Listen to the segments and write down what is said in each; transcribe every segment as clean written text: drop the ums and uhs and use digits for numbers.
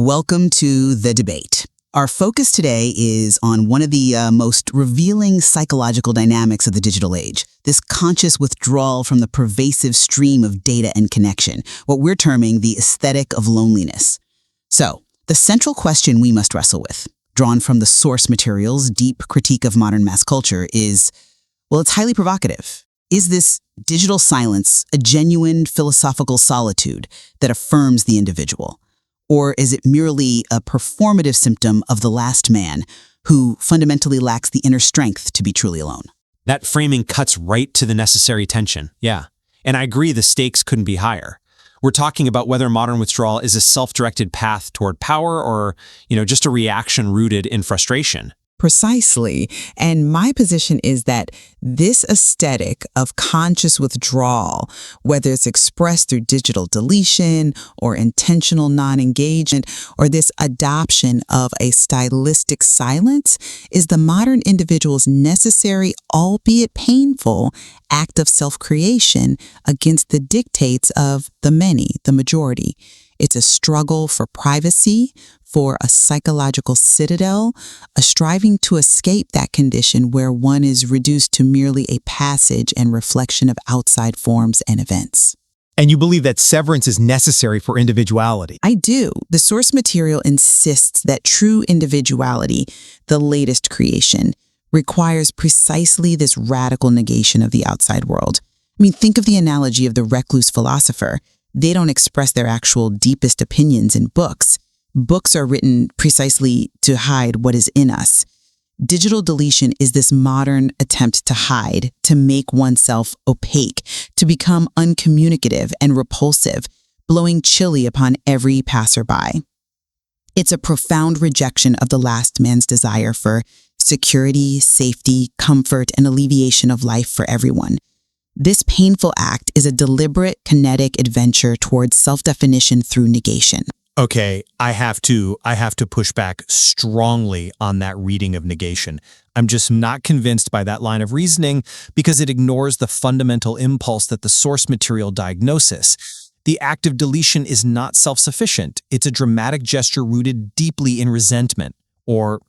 Welcome to The Debate. Our focus today is on one of the most revealing psychological dynamics of the digital age, this conscious withdrawal from the pervasive stream of data and connection, what we're terming the aesthetic of loneliness. So, the central question we must wrestle with, drawn from the source material's deep critique of modern mass culture, is, well, it's highly provocative. Is this digital silence a genuine philosophical solitude that affirms the individual? Or is it merely a performative symptom of the last man who fundamentally lacks the inner strength to be truly alone? That framing cuts right to the necessary tension, yeah. And I agree the stakes couldn't be higher. We're talking about whether modern withdrawal is a self-directed path toward power or, just a reaction rooted in frustration. Precisely. And my position is that this aesthetic of conscious withdrawal, whether it's expressed through digital deletion or intentional non-engagement, or this adoption of a stylistic silence, is the modern individual's necessary, albeit painful, act of self-creation against the dictates of the many, the majority. It's a struggle for privacy, for a psychological citadel, a striving to escape that condition where one is reduced to merely a passage and reflection of outside forms and events. And you believe that severance is necessary for individuality? I do. The source material insists that true individuality, the latest creation, requires precisely this radical negation of the outside world. Think of the analogy of the recluse philosopher. They don't express their actual deepest opinions in books. Books are written precisely to hide what is in us. Digital deletion is this modern attempt to hide, to make oneself opaque, to become uncommunicative and repulsive, blowing chilly upon every passerby. It's a profound rejection of the last man's desire for security, safety, comfort, and alleviation of life for everyone. This painful act is a deliberate, kinetic adventure towards self-definition through negation. Okay, I have to push back strongly on that reading of negation. I'm just not convinced by that line of reasoning because it ignores the fundamental impulse that the source material diagnosis. The act of deletion is not self-sufficient. It's a dramatic gesture rooted deeply in resentment, or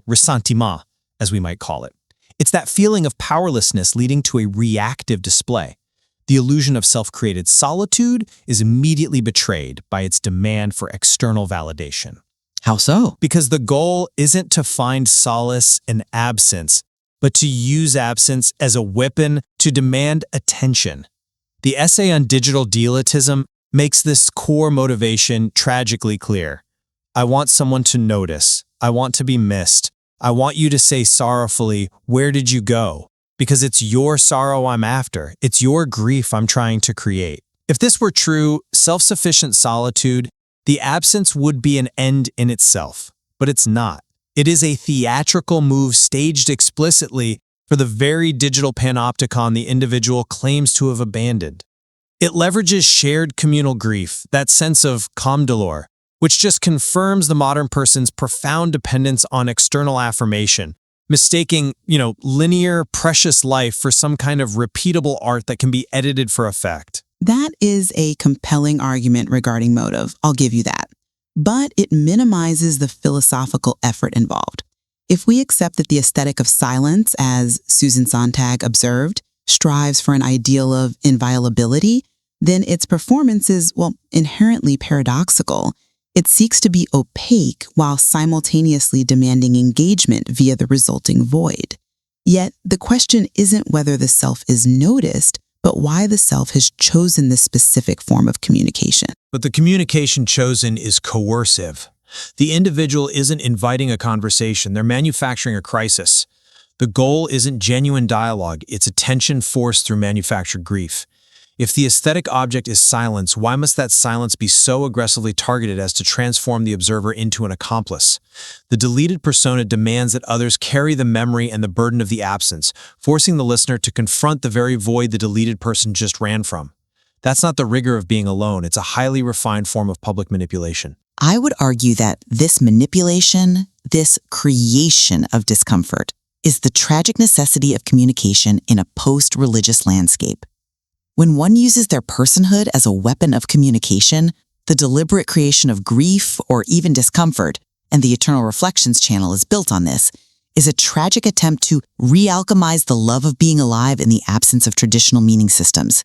ressentiment, as we might call it. It's that feeling of powerlessness leading to a reactive display. The illusion of self-created solitude is immediately betrayed by its demand for external validation. How so? Because the goal isn't to find solace in absence, but to use absence as a weapon to demand attention. The essay on digital deletism makes this core motivation tragically clear. I want someone to notice. I want to be missed. I want you to say sorrowfully, "Where did you go?" Because it's your sorrow I'm after. It's your grief I'm trying to create. If this were true, self-sufficient solitude, the absence would be an end in itself. But it's not. It is a theatrical move staged explicitly for the very digital Panopticon the individual claims to have abandoned. It leverages shared communal grief, that sense of comme douleur, which just confirms the modern person's profound dependence on external affirmation, mistaking, linear, precious life for some kind of repeatable art that can be edited for effect. That is a compelling argument regarding motive, I'll give you that. But it minimizes the philosophical effort involved. If we accept that the aesthetic of silence, as Susan Sontag observed, strives for an ideal of inviolability, then its performance is, inherently paradoxical. It seeks to be opaque while simultaneously demanding engagement via the resulting void. Yet, the question isn't whether the self is noticed, but why the self has chosen this specific form of communication. But the communication chosen is coercive. The individual isn't inviting a conversation, they're manufacturing a crisis. The goal isn't genuine dialogue, it's attention forced through manufactured grief. If the aesthetic object is silence, why must that silence be so aggressively targeted as to transform the observer into an accomplice? The deleted persona demands that others carry the memory and the burden of the absence, forcing the listener to confront the very void the deleted person just ran from. That's not the rigor of being alone, it's a highly refined form of public manipulation. I would argue that this manipulation, this creation of discomfort, is the tragic necessity of communication in a post-religious landscape. When one uses their personhood as a weapon of communication, the deliberate creation of grief or even discomfort, and the Eternal Reflections channel is built on this, is a tragic attempt to re-alchemize the love of being alive in the absence of traditional meaning systems.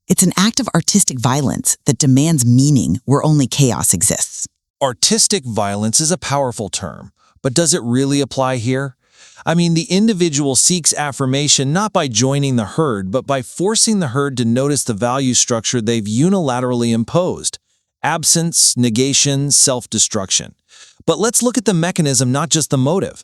It's an act of artistic violence that demands meaning where only chaos exists. Artistic violence is a powerful term, but does it really apply here? I mean, the individual seeks affirmation not by joining the herd, but by forcing the herd to notice the value structure they've unilaterally imposed. Absence, negation, self-destruction. But let's look at the mechanism, not just the motive.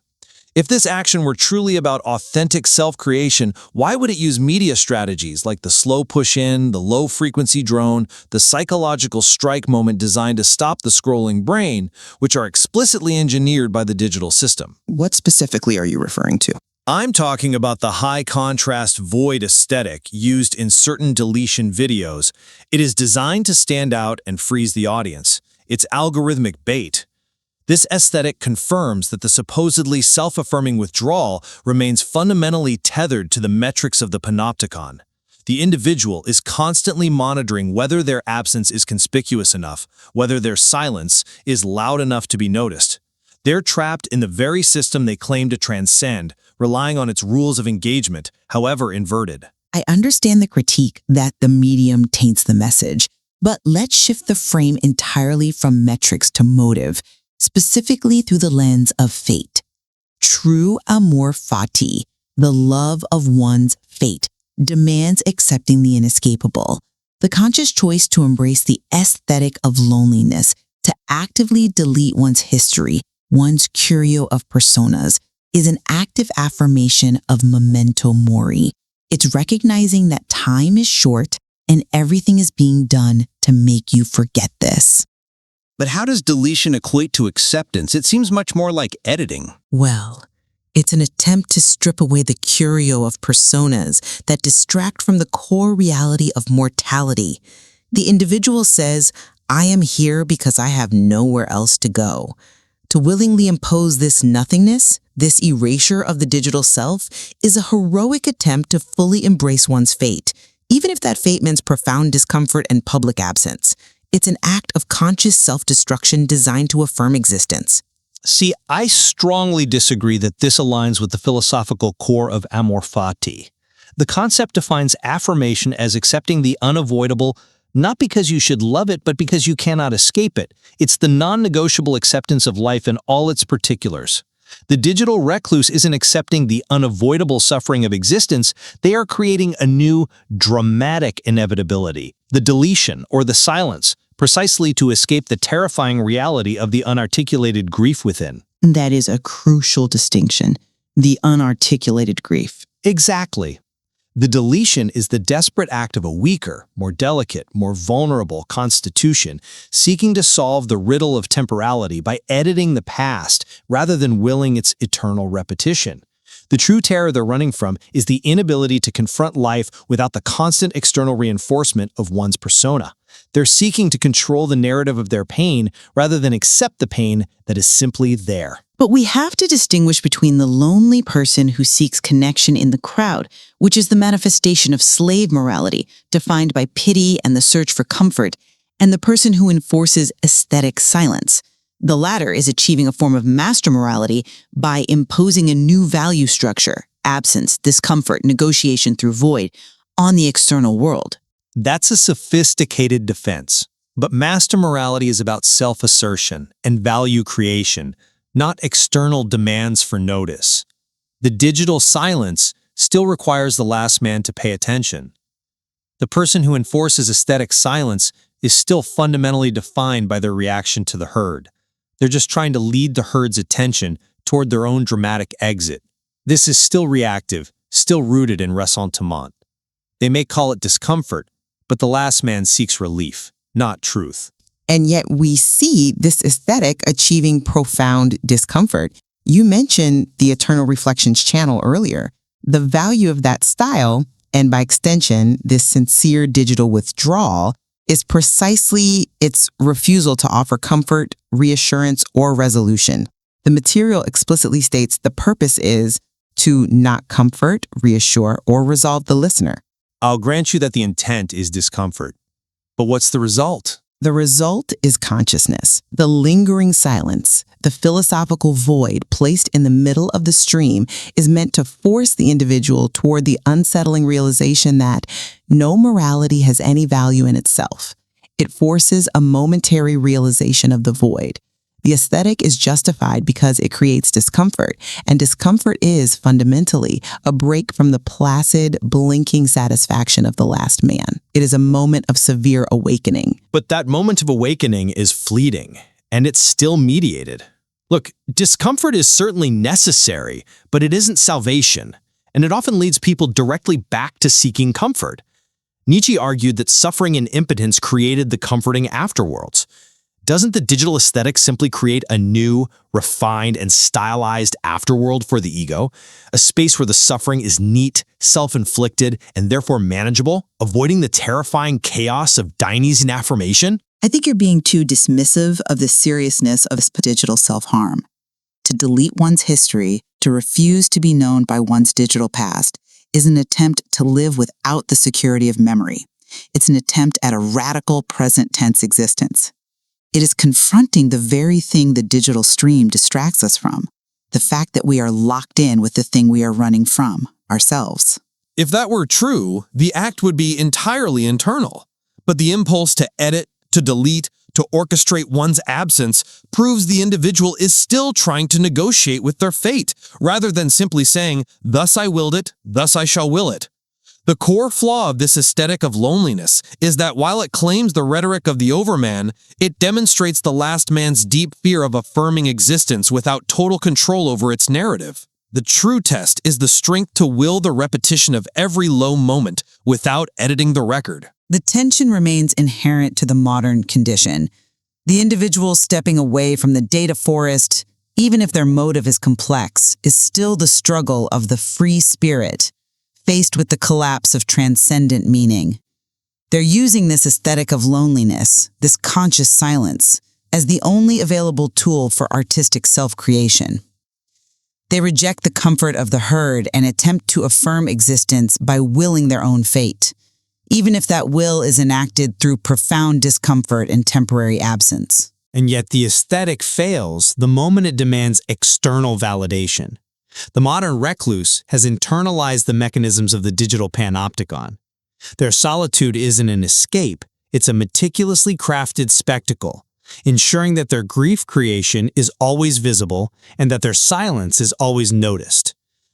If this action were truly about authentic self-creation, why would it use media strategies like the slow push-in, the low-frequency drone, the psychological strike moment designed to stop the scrolling brain, which are explicitly engineered by the digital system? What specifically are you referring to? I'm talking about the high-contrast void aesthetic used in certain deletion videos. It is designed to stand out and freeze the audience. It's algorithmic bait. This aesthetic confirms that the supposedly self-affirming withdrawal remains fundamentally tethered to the metrics of the Panopticon. The individual is constantly monitoring whether their absence is conspicuous enough, whether their silence is loud enough to be noticed. They're trapped in the very system they claim to transcend, relying on its rules of engagement, however inverted. I understand the critique that the medium taints the message, but let's shift the frame entirely from metrics to motive, specifically through the lens of fate. True Amor Fati, the love of one's fate, demands accepting the inescapable. The conscious choice to embrace the aesthetic of loneliness, to actively delete one's history, one's curio of personas, is an active affirmation of memento mori. It's recognizing that time is short and everything is being done to make you forget this. But how does deletion equate to acceptance? It seems much more like editing. Well, it's an attempt to strip away the curio of personas that distract from the core reality of mortality. The individual says, I am here because I have nowhere else to go. To willingly impose this nothingness, this erasure of the digital self, is a heroic attempt to fully embrace one's fate, even if that fate means profound discomfort and public absence. It's an act of conscious self-destruction designed to affirm existence. See, I strongly disagree that this aligns with the philosophical core of Amor Fati. The concept defines affirmation as accepting the unavoidable, not because you should love it, but because you cannot escape it. It's the non-negotiable acceptance of life in all its particulars. The digital recluse isn't accepting the unavoidable suffering of existence. They are creating a new, dramatic inevitability, the deletion or the silence, precisely to escape the terrifying reality of the unarticulated grief within. That is a crucial distinction, the unarticulated grief. Exactly. The deletion is the desperate act of a weaker, more delicate, more vulnerable constitution seeking to solve the riddle of temporality by editing the past rather than willing its eternal repetition. The true terror they're running from is the inability to confront life without the constant external reinforcement of one's persona. They're seeking to control the narrative of their pain rather than accept the pain that is simply there. But we have to distinguish between the lonely person who seeks connection in the crowd, which is the manifestation of slave morality, defined by pity and the search for comfort, and the person who enforces aesthetic silence. The latter is achieving a form of master morality by imposing a new value structure, absence, discomfort, negotiation through void, on the external world. That's a sophisticated defense. But master morality is about self-assertion and value creation, not external demands for notice. The digital silence still requires the last man to pay attention. The person who enforces aesthetic silence is still fundamentally defined by their reaction to the herd. They're just trying to lead the herd's attention toward their own dramatic exit. This is still reactive, still rooted in ressentiment. They may call it discomfort, but the last man seeks relief, not truth. And yet we see this aesthetic achieving profound discomfort. You mentioned the Eternal Reflections channel earlier. The value of that style, and by extension, this sincere digital withdrawal, is precisely its refusal to offer comfort, reassurance, or resolution. The material explicitly states the purpose is to not comfort, reassure, or resolve the listener. I'll grant you that the intent is discomfort. But what's the result? The result is consciousness, the lingering silence. The philosophical void placed in the middle of the stream is meant to force the individual toward the unsettling realization that no morality has any value in itself. It forces a momentary realization of the void. The aesthetic is justified because it creates discomfort, and discomfort is, fundamentally, a break from the placid, blinking satisfaction of the last man. It is a moment of severe awakening. But that moment of awakening is fleeting, and it's still mediated. Look, discomfort is certainly necessary, but it isn't salvation, and it often leads people directly back to seeking comfort. Nietzsche argued that suffering and impotence created the comforting afterworlds. Doesn't the digital aesthetic simply create a new, refined, and stylized afterworld for the ego? A space where the suffering is neat, self-inflicted, and therefore manageable, avoiding the terrifying chaos of Dionysian affirmation? I think you're being too dismissive of the seriousness of digital self-harm. To delete one's history, to refuse to be known by one's digital past, is an attempt to live without the security of memory. It's an attempt at a radical present-tense existence. It is confronting the very thing the digital stream distracts us from, the fact that we are locked in with the thing we are running from, ourselves. If that were true, the act would be entirely internal. But the impulse to edit, to delete, to orchestrate one's absence proves the individual is still trying to negotiate with their fate, rather than simply saying, "Thus I willed it, thus I shall will it." The core flaw of this aesthetic of loneliness is that while it claims the rhetoric of the overman, it demonstrates the last man's deep fear of affirming existence without total control over its narrative. The true test is the strength to will the repetition of every low moment without editing the record. The tension remains inherent to the modern condition. The individual stepping away from the data forest, even if their motive is complex, is still the struggle of the free spirit, faced with the collapse of transcendent meaning. They're using this aesthetic of loneliness, this conscious silence, as the only available tool for artistic self-creation. They reject the comfort of the herd and attempt to affirm existence by willing their own fate, even if that will is enacted through profound discomfort and temporary absence. And yet the aesthetic fails the moment it demands external validation. The modern recluse has internalized the mechanisms of the digital panopticon. Their solitude isn't an escape, it's a meticulously crafted spectacle, ensuring that their grief creation is always visible and that their silence is always noticed.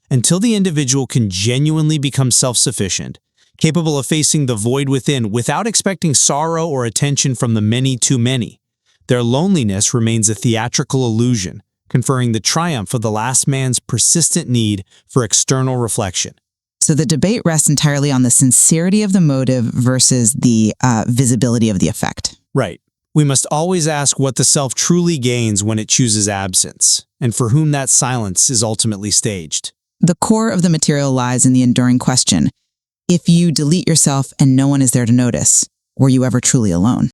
Until the individual can genuinely become self-sufficient, capable of facing the void within without expecting sorrow or attention from the many too many, their loneliness remains a theatrical illusion, conferring the triumph of the last man's persistent need for external reflection. So the debate rests entirely on the sincerity of the motive versus the visibility of the effect. Right. We must always ask what the self truly gains when it chooses absence, and for whom that silence is ultimately staged. The core of the material lies in the enduring question: if you delete yourself and no one is there to notice, were you ever truly alone?